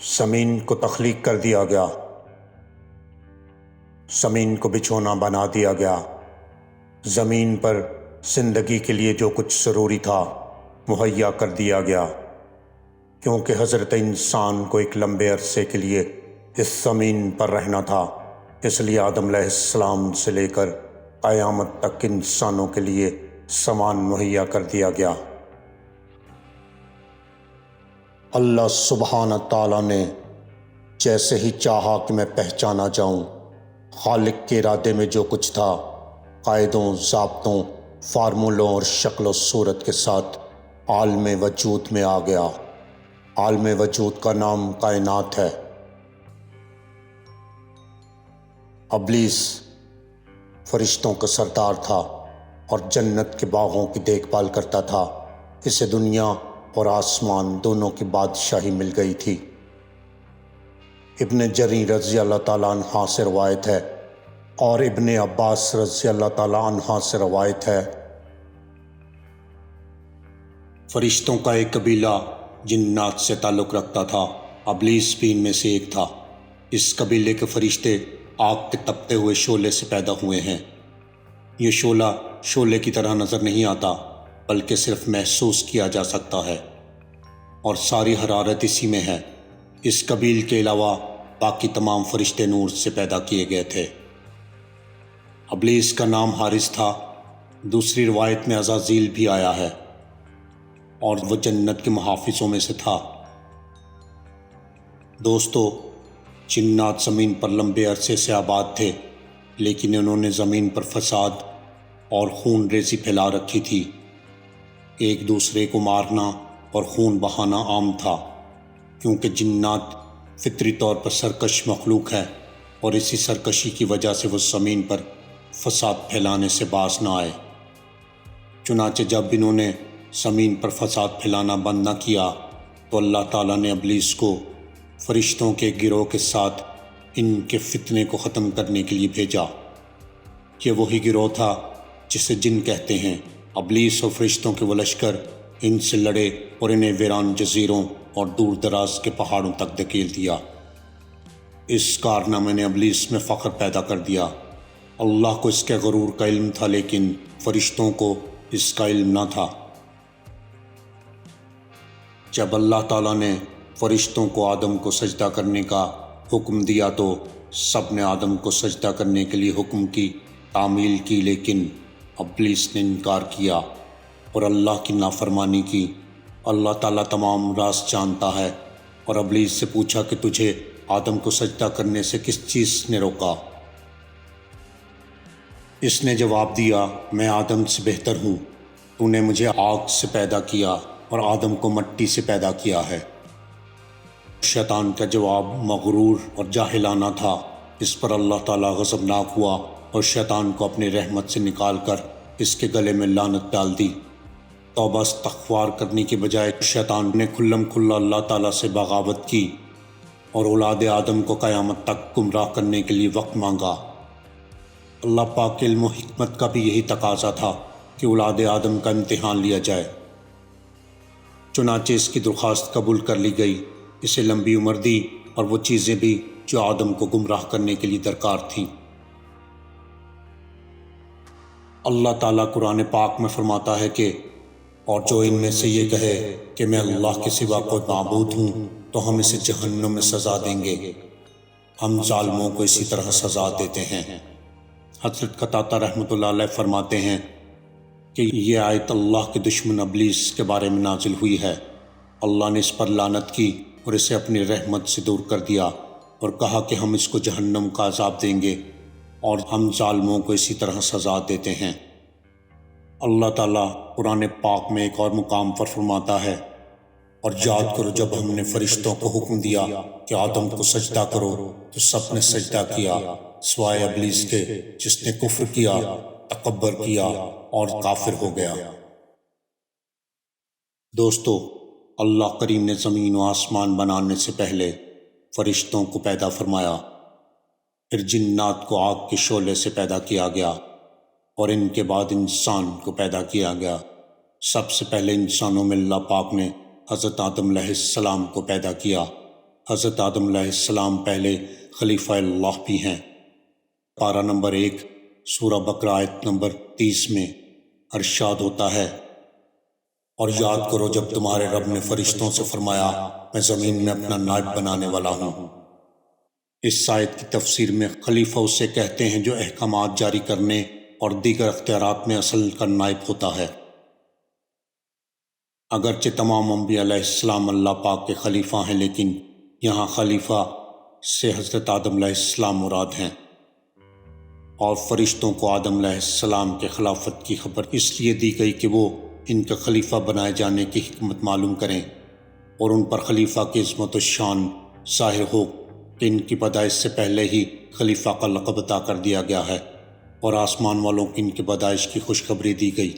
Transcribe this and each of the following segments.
زمین کو تخلیق کر دیا گیا، زمین کو بچھونا بنا دیا گیا، زمین پر زندگی کے لیے جو کچھ ضروری تھا مہیا کر دیا گیا، کیونکہ حضرت انسان کو ایک لمبے عرصے کے لیے اس زمین پر رہنا تھا، اس لیے آدم علیہ السلام سے لے کر قیامت تک انسانوں کے لیے سامان مہیا کر دیا گیا۔ اللہ سبحانہ تعالیٰ نے جیسے ہی چاہا کہ میں پہچانا جاؤں، خالق کے ارادے میں جو کچھ تھا قاعدوں، ضابطوں، فارمولوں اور شکل و صورت کے ساتھ عالم وجود میں آ گیا۔ عالم وجود کا نام کائنات ہے۔ ابلیس فرشتوں کا سردار تھا اور جنت کے باغوں کی دیکھ بھال کرتا تھا، اسے دنیا اور آسمان دونوں کی بادشاہی مل گئی تھی۔ ابن جریر رضی اللہ تعالیٰ عنہ سے روایت ہے اور ابن عباس رضی اللہ تعالیٰ عنہ سے روایت ہے، فرشتوں کا ایک قبیلہ جنات سے تعلق رکھتا تھا، ابلیس بھی ان میں سے ایک تھا۔ اس قبیلے کے فرشتے آگ کے تپتے ہوئے شعلے سے پیدا ہوئے ہیں۔ یہ شعلہ شعلے کی طرح نظر نہیں آتا بلکہ صرف محسوس کیا جا سکتا ہے، اور ساری حرارت اسی میں ہے۔ اس قبیل کے علاوہ باقی تمام فرشتے نور سے پیدا کیے گئے تھے۔ ابلیس کا نام حارث تھا، دوسری روایت میں عزازیل بھی آیا ہے، اور وہ جنت کے محافظوں میں سے تھا۔ دوستو، جنات زمین پر لمبے عرصے سے آباد تھے، لیکن انہوں نے زمین پر فساد اور خون ریزی پھیلا رکھی تھی۔ ایک دوسرے کو مارنا اور خون بہانا عام تھا، کیونکہ جنات فطری طور پر سرکش مخلوق ہے، اور اسی سرکشی کی وجہ سے وہ زمین پر فساد پھیلانے سے باز نہ آئے۔ چنانچہ جب انہوں نے زمین پر فساد پھیلانا بند نہ کیا تو اللہ تعالیٰ نے ابلیس کو فرشتوں کے گروہ کے ساتھ ان کے فتنے کو ختم کرنے کے لیے بھیجا۔ یہ وہی گروہ تھا جسے جن کہتے ہیں۔ ابلیس اور فرشتوں کے وہ لشکر ان سے لڑے اور انہیں ویران جزیروں اور دور دراز کے پہاڑوں تک دھکیل دیا۔ اس کارنامے نے ابلیس میں فخر پیدا کر دیا۔ اللہ کو اس کے غرور کا علم تھا، لیکن فرشتوں کو اس کا علم نہ تھا۔ جب اللہ تعالیٰ نے فرشتوں کو آدم کو سجدہ کرنے کا حکم دیا تو سب نے آدم کو سجدہ کرنے کے لیے حکم کی تعمیل کی، لیکن ابلیس نے انکار کیا اور اللہ کی نافرمانی کی۔ اللہ تعالیٰ تمام راز جانتا ہے، اور ابلیس سے پوچھا کہ تجھے آدم کو سجدہ کرنے سے کس چیز نے روکا؟ اس نے جواب دیا، میں آدم سے بہتر ہوں، تو نے مجھے آگ سے پیدا کیا اور آدم کو مٹی سے پیدا کیا ہے۔ شیطان کا جواب مغرور اور جاہلانہ تھا۔ اس پر اللہ تعالیٰ غضبناک ہوا اور شیطان کو اپنی رحمت سے نکال کر اس کے گلے میں لعنت ڈال دی۔ توبہ استغفار کرنے کی بجائے شیطان نے کھلم کھلا اللہ تعالیٰ سے بغاوت کی اور اولاد آدم کو قیامت تک گمراہ کرنے کے لیے وقت مانگا۔ اللہ پاک کے علم و حکمت کا بھی یہی تقاضا تھا کہ اولاد آدم کا امتحان لیا جائے، چنانچہ اس کی درخواست قبول کر لی گئی۔ اسے لمبی عمر دی اور وہ چیزیں بھی جو آدم کو گمراہ کرنے کے لیے درکار تھیں۔ اللہ تعالیٰ قرآن پاک میں فرماتا ہے کہ اور جو ان میں سے یہ کہے کہ میں اللہ کے سوا کوئی معبود ہوں تو ہم اسے جہنم میں سزا دیں گے، ہم ظالموں کو اسی طرح سزا دیتے ہیں۔ حضرت قتادہ رحمۃ اللہ علیہ فرماتے ہیں کہ یہ آیت اللہ کے دشمن ابلیس کے بارے میں نازل ہوئی ہے۔ اللہ نے اس پر لعنت کی اور اسے اپنی رحمت سے دور کر دیا اور کہا کہ ہم اس کو جہنم کا عذاب دیں گے اور ہم ظالموں کو اسی طرح سزا دیتے ہیں۔ اللہ تعالیٰ قرآن پاک میں ایک اور مقام پر فرماتا ہے، اور یاد کرو جب ہم نے فرشتوں کو حکم دیا کہ آدم کو سجدہ کرو تو سب نے سجدہ کیا سوائے ابلیس کے، جس نے کفر کیا، تکبر کیا اور کافر ہو گیا۔ دوستو، اللہ کریم نے زمین و آسمان بنانے سے پہلے فرشتوں کو پیدا فرمایا، پھر جنات کو آگ کے شعلے سے پیدا کیا گیا، اور ان کے بعد انسان کو پیدا کیا گیا۔ سب سے پہلے انسانوں میں اللہ پاک نے حضرت آدم علیہ السلام کو پیدا کیا، حضرت آدم علیہ السلام پہلے خلیفہ اللہ بھی ہیں۔ پارہ نمبر 1 سورہ بقرہ آیت نمبر 30 میں ارشاد ہوتا ہے، اور یاد کرو جب تمہارے رب نے فرشتوں سے فرمایا میں زمین میں اپنا نائب بنانے والا ہوں۔ اس آیت کی تفسیر میں خلیفہ اسے کہتے ہیں جو احکامات جاری کرنے اور دیگر اختیارات میں اصل کا نائب ہوتا ہے۔ اگرچہ تمام انبیاء علیہ السلام اللہ پاک کے خلیفہ ہیں، لیکن یہاں خلیفہ سے حضرت آدم علیہ السلام مراد ہیں، اور فرشتوں کو آدم علیہ السلام کے خلافت کی خبر اس لیے دی گئی کہ وہ ان کا خلیفہ بنائے جانے کی حکمت معلوم کریں اور ان پر خلیفہ کی عظمت و شان ظاہر ہو کہ ان کی پیدائش سے پہلے ہی خلیفہ کا لقب عطا کر دیا گیا ہے اور آسمان والوں کی ان کی پیدائش کی خوشخبری دی گئی۔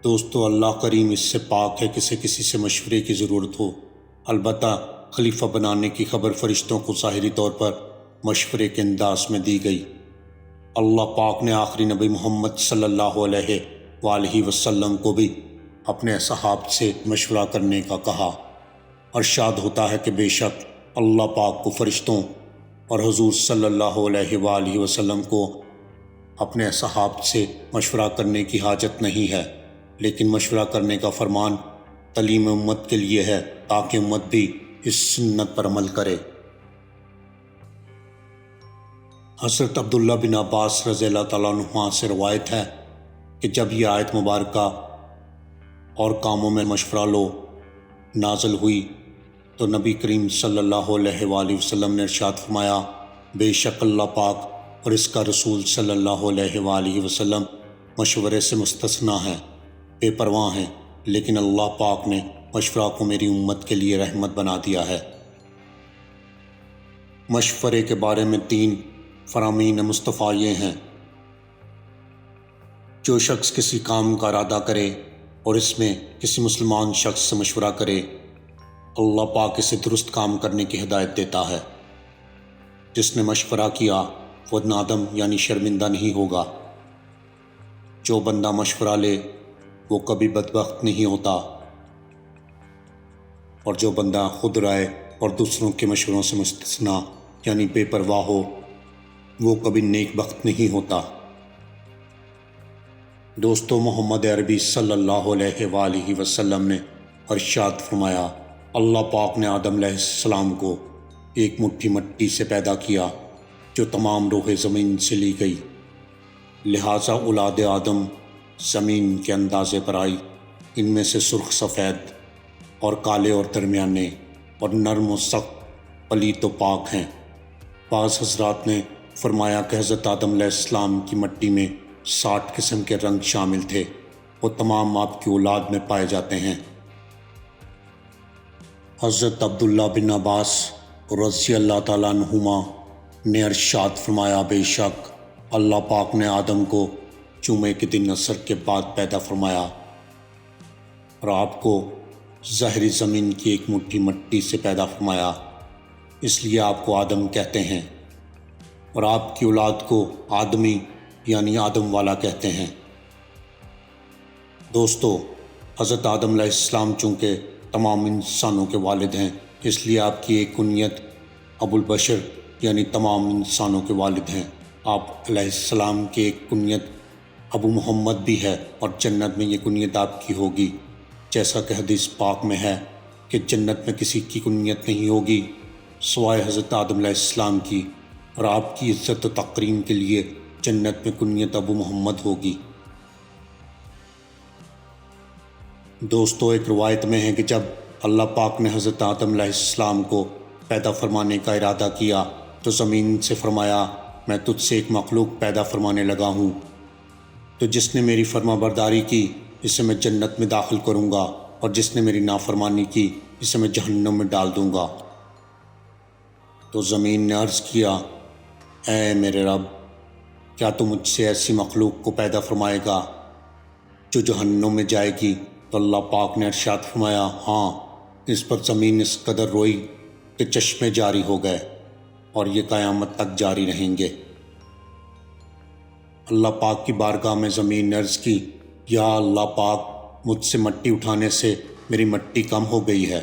دوستو، اللہ کریم اس سے پاک ہے کہ کسی سے مشورے کی ضرورت ہو۔ البتہ خلیفہ بنانے کی خبر فرشتوں کو ظاہری طور پر مشورے کے انداز میں دی گئی۔ اللہ پاک نے آخری نبی محمد صلی اللہ علیہ وآلہ وسلم کو بھی اپنے اصحاب سے مشورہ کرنے کا کہا۔ ارشاد ہوتا ہے کہ بے شک اللہ پاک کو فرشتوں اور حضور صلی اللہ علیہ وآلہ وسلم کو اپنے اصحاب سے مشورہ کرنے کی حاجت نہیں ہے، لیکن مشورہ کرنے کا فرمان تعلیم امت کے لیے ہے تاکہ امت بھی اس سنت پر عمل کرے۔ حضرت عبداللہ بن عباس رضی اللہ تعالیٰ عنہما سے روایت ہے کہ جب یہ آیت مبارکہ اور کاموں میں مشورہ لو نازل ہوئی تو نبی کریم صلی اللہ علیہ وآلہ وسلم نے ارشاد فرمایا، بے شک اللہ پاک اور اس کا رسول صلی اللہ علیہ وآلہ وسلم مشورے سے مستثنیٰ ہیں، بے پرواہ ہیں، لیکن اللہ پاک نے مشورہ کو میری امت کے لیے رحمت بنا دیا ہے۔ مشورے کے بارے میں 3 فرامین مصطفیٰ یہ ہیں: جو شخص کسی کام کا ارادہ کرے اور اس میں کسی مسلمان شخص سے مشورہ کرے، اللہ پاک اسے درست کام کرنے کی ہدایت دیتا ہے۔ جس نے مشورہ کیا وہ نادم یعنی شرمندہ نہیں ہوگا۔ جو بندہ مشورہ لے وہ کبھی بدبخت نہیں ہوتا، اور جو بندہ خود رائے اور دوسروں کے مشوروں سے مستثنیٰ یعنی بے پرواہ ہو وہ کبھی نیک بخت نہیں ہوتا۔ دوستو، محمد عربی صلی اللہ علیہ وآلہ وسلم نے ارشاد فرمایا، اللہ پاک نے آدم علیہ السلام کو ایک مٹھی مٹی سے پیدا کیا جو تمام روح زمین سے لی گئی، لہٰذا اولاد آدم زمین کے اندازے پر آئی۔ ان میں سے سرخ سفید اور کالے اور درمیانے اور نرم و سخت، پلیت و پاک ہیں۔ بعض حضرات نے فرمایا کہ حضرت آدم علیہ السلام کی مٹی میں 60 قسم کے رنگ شامل تھے، وہ تمام آپ کی اولاد میں پائے جاتے ہیں۔ حضرت عبداللہ بن عباس رضی اللہ تعالیٰ عنہما نے ارشاد فرمایا، بے شک اللہ پاک نے آدم کو جمعے کے دن عصر کے بعد پیدا فرمایا اور آپ کو ظاہری زمین کی ایک مٹھی مٹی سے پیدا فرمایا، اس لیے آپ کو آدم کہتے ہیں، اور آپ کی اولاد کو آدمی یعنی آدم والا کہتے ہیں۔ دوستو، حضرت آدم علیہ السلام چونکہ تمام انسانوں کے والد ہیں، اس لیے آپ کی ایک کنیت ابو البشر یعنی تمام انسانوں کے والد ہیں۔ آپ علیہ السلام کی ایک کنیت ابو محمد بھی ہے، اور جنت میں یہ کنیت آپ کی ہوگی، جیسا کہ حدیث پاک میں ہے کہ جنت میں کسی کی کنیت نہیں ہوگی سوائے حضرت آدم علیہ السلام کی، اور آپ کی عزت و تکریم کے لیے جنت میں کنیت ابو محمد ہوگی۔ دوستو، ایک روایت میں ہے کہ جب اللہ پاک نے حضرت آدم علیہ السلام کو پیدا فرمانے کا ارادہ کیا تو زمین سے فرمایا، میں تجھ سے ایک مخلوق پیدا فرمانے لگا ہوں، تو جس نے میری فرما برداری کی اسے میں جنت میں داخل کروں گا، اور جس نے میری نافرمانی کی اسے میں جہنم میں ڈال دوں گا۔ تو زمین نے عرض کیا، اے میرے رب، کیا تو مجھ سے ایسی مخلوق کو پیدا فرمائے گا جو جہنم میں جائے گی؟ تو اللہ پاک نے ارشاد فرمایا، ہاں۔ اس پر زمین اس قدر روئی کہ چشمے جاری ہو گئے، اور یہ قیامت تک جاری رہیں گے۔ اللہ پاک کی بارگاہ میں زمین نے عرض کی، یا اللہ پاک، مجھ سے مٹی اٹھانے سے میری مٹی کم ہو گئی ہے،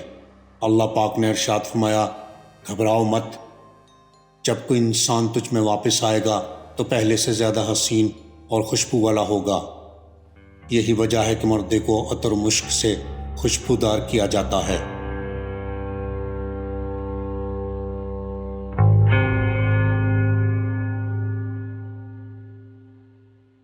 اللہ پاک نے ارشاد فرمایا، گھبراؤ مت، جب کوئی انسان تجھ میں واپس آئے گا تو پہلے سے زیادہ حسین اور خوشبو والا ہوگا۔ یہی وجہ ہے کہ مردے کو عطر و مشک سے خوشبودار کیا جاتا ہے۔